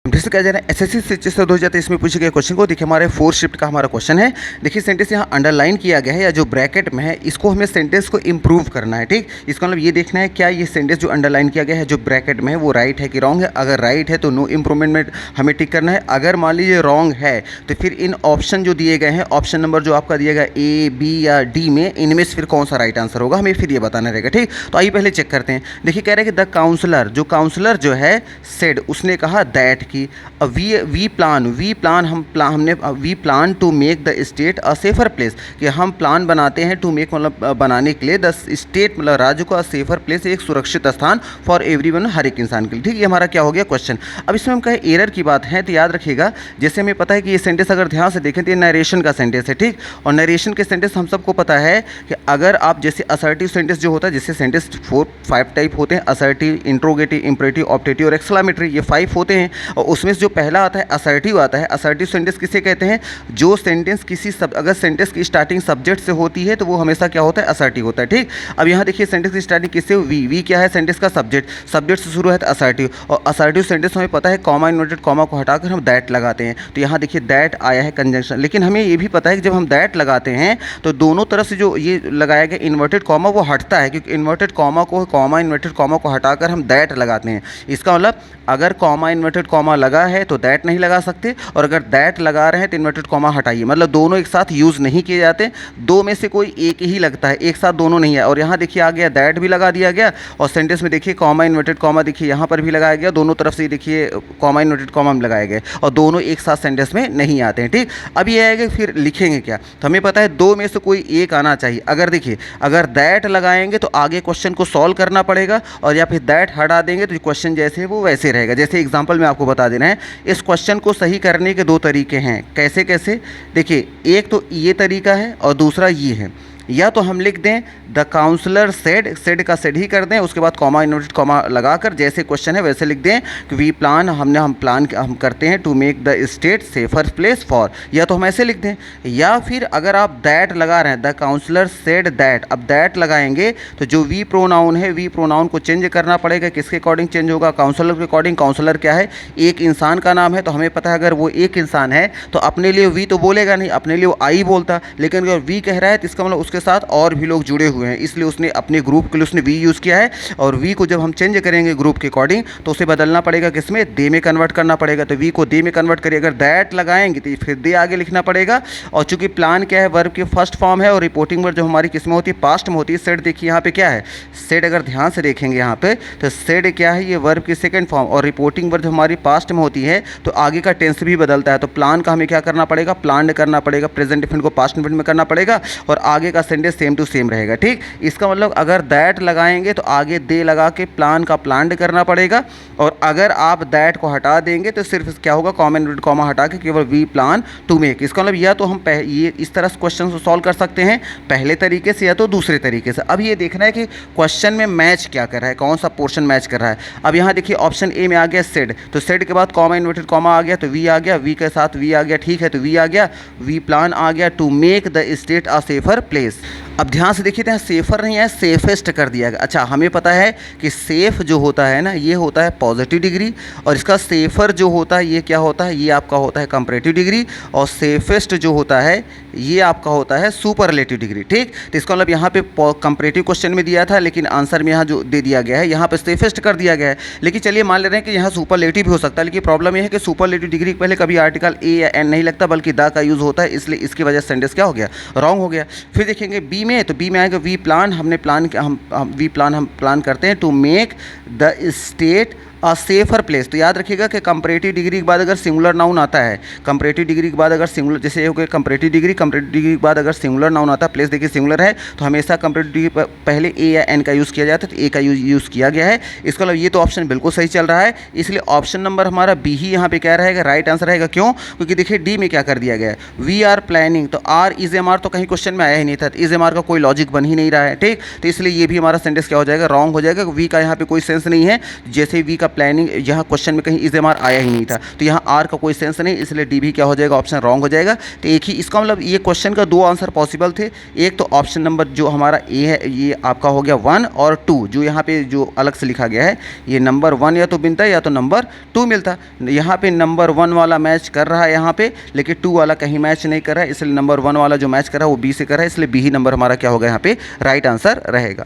फिर से कहा जा रहा है एसएससी शिक्षक से 2023 में पूछे गए क्वेश्चन को। देखिए हमारे 4 शिफ्ट का हमारा क्वेश्चन है। देखिए सेंटेंस यहाँ अंडरलाइन किया गया है या जो ब्रैकेट में है, इसको हमें सेंटेंस को इंप्रूव करना है। ठीक, इसका मतलब ये देखना है क्या ये सेंटेंस जो अंडरलाइन किया गया है जो ब्रैकेट में है वो राइट है कि रॉन्ग है। अगर राइट है तो नो इम्प्रूवमेंट में हमें टिक करना है। अगर मान लीजिए रॉन्ग है तो फिर इन ऑप्शन जो दिए गए हैं, ऑप्शन नंबर जो आपका दिया गया ए, बी या डी में, इनमें से फिर कौन सा राइट आंसर होगा हमें फिर ये बताना रहेगा। ठीक, तो आइए पहले चेक करते हैं। देखिए कह रहे हैं कि द काउंसलर, जो काउंसलर जो है सेड, उसने कहा दैट की वी प्लान हमने we plan to make the state a safer place, कि हम प्लान बनाते हैं टू मेक मतलब बनाने के लिए द स्टेट मतलब राज्य को अ सेफर प्लेस, एक सुरक्षित स्थान फॉर एवरीवन, हर एक इंसान के लिए। ठीक, ये हमारा क्या हो गया क्वेश्चन। अब इसमें हम कहें एरर की बात है तो याद रखिएगा, जैसे हमें पता है कि ये सेंटेंस अगर ध्यान से देखें तो ये नरेशन का सेंटेंस है। ठीक, और नरेशन के सेंटेंस हम सबको पता है कि अगर आप जैसे असर्टिव सेंटेंस जो होता है, जैसे सेंटेंस 4-5 टाइप होते हैं, असर्टिव, इंट्रोगेटिव, इंपरेटिव, ऑप्टेटिव और एक्सक्लामेटरी, ये 5 होते हैं। और उसमें से जो पहला आता है असर्टिव आता है। असर्टिव सेंटेंस किसे कहते हैं? जो सेंटेंस किसी अगर सेंटेंस की स्टार्टिंग सब्जेक्ट से होती है तो वो हमेशा क्या होता है? असर्टिव होता है। ठीक, अब यहाँ देखिए सेंटेंस की स्टार्टिंग किससे? वी क्या है? सेंटेंस का सब्जेक्ट, सब्जेक्ट से शुरू है तो असर्टिव। और असर्टिव सेंटेंस हमें पता है कॉमा इन्वर्टेड कॉमा को हटाकर हम दैट लगाते हैं, तो यहाँ देखिए दैट आया है कंजंक्शन। लेकिन हमें ये भी पता है कि जब हम दैट लगाते हैं तो दोनों तरफ से जो ये लगाया गया इन्वर्टेड कॉमा वो हटता है, क्योंकि इन्वर्टेड कॉमा को, कॉमा इन्वर्टेड कॉमा को हटाकर हम दैट लगाते हैं। इसका मतलब अगर कॉमा इन्वर्टेड कॉमा लगा है तो दैट नहीं लगा सकते, और अगर दैट लगा रहे हैं तो इन्वर्टेड कॉमा हटाइए। मतलब दोनों एक साथ यूज़ नहीं किए जाते, दो में से कोई एक ही लगता है, एक साथ दोनों नहीं है। और यहाँ देखिए आ गया दैट भी लगा दिया गया, और सेंटेंस में देखिए कॉमा इन्वर्टेड कॉमा देखिए यहाँ पर भी लगाया गया, दोनों तरफ से देखिए कॉमा इन्वर्टेड कॉमा में लगाए गए, और दोनों एक साथ सेंटेंस में नहीं आते हैं। ठीक, अब ये आएगा फिर लिखेंगे क्या, तो हमें पता है दो में से कोई एक आना चाहिए। अगर देखिए अगर दैट लगाएंगे तो आगे क्वेश्चन को सॉल्व करना पड़ेगा, और या फिर दैट हटा देंगे तो क्वेश्चन जैसे है वो वैसे रहेगा। जैसे एग्जाम्पल में आपको बता देना है, इस क्वेश्चन को सही करने के 2 तरीके हैं। कैसे कैसे? देखिए एक तो ये तरीका है और दूसरा ये है। या तो हम लिख दें द काउंसलर सेड, सेड का सेड ही कर दें, उसके बाद कॉमा इन्वर्टेड कॉमा लगाकर जैसे क्वेश्चन है वैसे लिख दें कि वी प्लान, हम करते हैं to make the state safer place for, या तो हम ऐसे लिख दें। या फिर अगर आप दैट लगा रहे हैं, द काउंसलर सेड दैट, अब दैट लगाएंगे तो जो वी प्रोनाउन है, वी प्रोनाउन को चेंज करना पड़ेगा। किसके अकॉर्डिंग चेंज होगा? काउंसलर के अकॉर्डिंग। काउंसलर क्या है? एक इंसान का नाम है, तो हमें पता है अगर वो एक इंसान है तो अपने लिए वी तो बोलेगा नहीं, अपने लिए वो आई बोलता। लेकिन अगर वी कह रहा है तो इसका मतलब उसके साथ और भी लोग जुड़े हुए हैं, इसलिए उसने अपने ग्रुप के लिए उसने वी यूज़ किया है। और वी को जब हम चेंज करेंगे ग्रुप के अकॉर्डिंग तो उसे बदलना पड़ेगा किसमें? दे में कन्वर्ट करना पड़ेगा। तो वी को दे में कन्वर्ट करिए, अगर दैट लगाएंगे तो फिर दे आगे लिखना पड़ेगा। और चूंकि प्लान क्या है? वर्ब की फर्स्ट फॉर्म है, और रिपोर्टिंग वर्ब जो हमारी किसमें होती है? पास्ट में होती है। सेड देखिए यहाँ पे क्या है? सेड अगर ध्यान से देखेंगे यहाँ पे तो सेड क्या है? ये वर्ब की सेकेंड फॉर्म, और रिपोर्टिंग वर्ब जो हमारी पास्ट में होती है तो आगे का टेंस भी बदलता है। तो प्लान का हमें क्या करना पड़ेगा? प्लान करना पड़ेगा, प्रेजेंट डिफिनिट को पास्ट डिफिनिट में करना पड़ेगा, और आगे का सेंटेंस सेम टू सेम रहेगा। ठीक, इसका मतलब अगर दैट लगाएंगे तो आगे दे लगा के प्लान का प्लान्ड करना पड़ेगा, और अगर आप दैट को हटा देंगे तो सिर्फ क्या होगा? कॉमा इन्वर्टेड कॉमा हटा के केवल वी प्लान टू मेक। इसका मतलब या तो हम ये इस तरह से क्वेश्चन को सॉल्व कर सकते हैं पहले तरीके से, या तो दूसरे तरीके से। अब ये देखना है कि क्वेश्चन में मैच क्या कर रहा है, कौन सा पोर्शन मैच कर रहा है। अब यहाँ देखिए ऑप्शन ए में आ गया सेड, तो सेड के बाद कॉमा इन्वर्टेड कॉमा आ गया तो वी आ गया, वी के साथ वी आ गया। ठीक है, तो वी आ गया, वी प्लान आ गया to make the state a safer place. अब ध्यान से देखिए, यहाँ सेफर नहीं है, सेफेस्ट कर दिया गया। अच्छा, हमें पता है कि सेफ जो होता है ना, ये होता है पॉजिटिव डिग्री, और इसका सेफर जो होता है ये क्या होता है? ये आपका होता है कंपैरेटिव डिग्री, और सेफेस्ट जो होता है ये आपका होता है सुपरलेटिव डिग्री। ठीक, तो इसका मतलब यहाँ पे कंपैरेटिव क्वेश्चन में दिया था, लेकिन आंसर में यहाँ जो दे दिया गया है यहाँ पे सेफेस्ट कर दिया गया है। लेकिन चलिए मान ले रहे हैं कि यहाँ सुपरलेटिव भी हो सकता है, लेकिन प्रॉब्लम ये है कि सुपरलेटिव डिग्री के पहले कभी आर्टिकल ए या एन नहीं लगता, बल्कि द का यूज़ होता है, इसलिए इसकी वजह से सेंटेंस क्या हो गया? रॉन्ग हो गया। फिर देखेंगे बी में, तो बी में आएगा वी प्लान, हमने प्लान हम प्लान करते हैं to make the state a safer place. तो याद रखिएगा कि कंपैरेटिव डिग्री के बाद अगर सिंगुलर नाउन आता है, कंपैरेटिव डिग्री के बाद अगर सिंगुलर, जैसे हो गया कंपैरेटिव डिग्री के बाद अगर सिंगुलर नाउन आता है, प्लेस देखिए सिंगुलर है, तो हमेशा कंपैरेटिव डिग्री पहले ए या एन का यूज़ किया जाता है, तो ए का यूज़ किया गया है। इसका मतलब ये तो ऑप्शन बिल्कुल सही चल रहा है, इसलिए ऑप्शन नंबर हमारा बी ही यहाँ पे क्या रहेगा? राइट आंसर रहेगा। क्यों? क्योंकि देखिए डी में क्या कर दिया गया है? वी आर प्लानिंग, तो आर इज एम आर तो कहीं क्वेश्चन में आया ही नहीं था, इज एम आर का कोई लॉजिक बन ही नहीं रहा है। ठीक, तो इसलिए ये भी हमारा सेंटेंस क्या हो जाएगा? रॉन्ग हो जाएगा। वी का यहाँ पे कोई सेंस नहीं है, जैसे वी का प्लानिंग यहाँ क्वेश्चन में कहीं इज एम आर आया ही नहीं था, तो यहाँ आर का कोई सेंस नहीं, इसलिए डी भी क्या हो जाएगा, ऑप्शन रॉन्ग हो जाएगा। तो एक ही इसका मतलब ये क्वेश्चन का दो आंसर पॉसिबल थे। एक तो ऑप्शन नंबर जो हमारा ए है ये आपका हो गया 1, और 2 जो यहाँ पे जो अलग से लिखा गया है ये नंबर 1 या तो मिलता या तो नंबर 2 मिलता। यहाँ पे नंबर 1 वाला मैच कर रहा है यहाँ पे, लेकिन 2 वाला कहीं मैच नहीं कर रहा है, इसलिए नंबर 1 वाला जो मैच कर रहा है वो बी से कर रहा है, इसलिए बी ही नंबर हमारा क्या होगा यहाँ पे राइट आंसर रहेगा।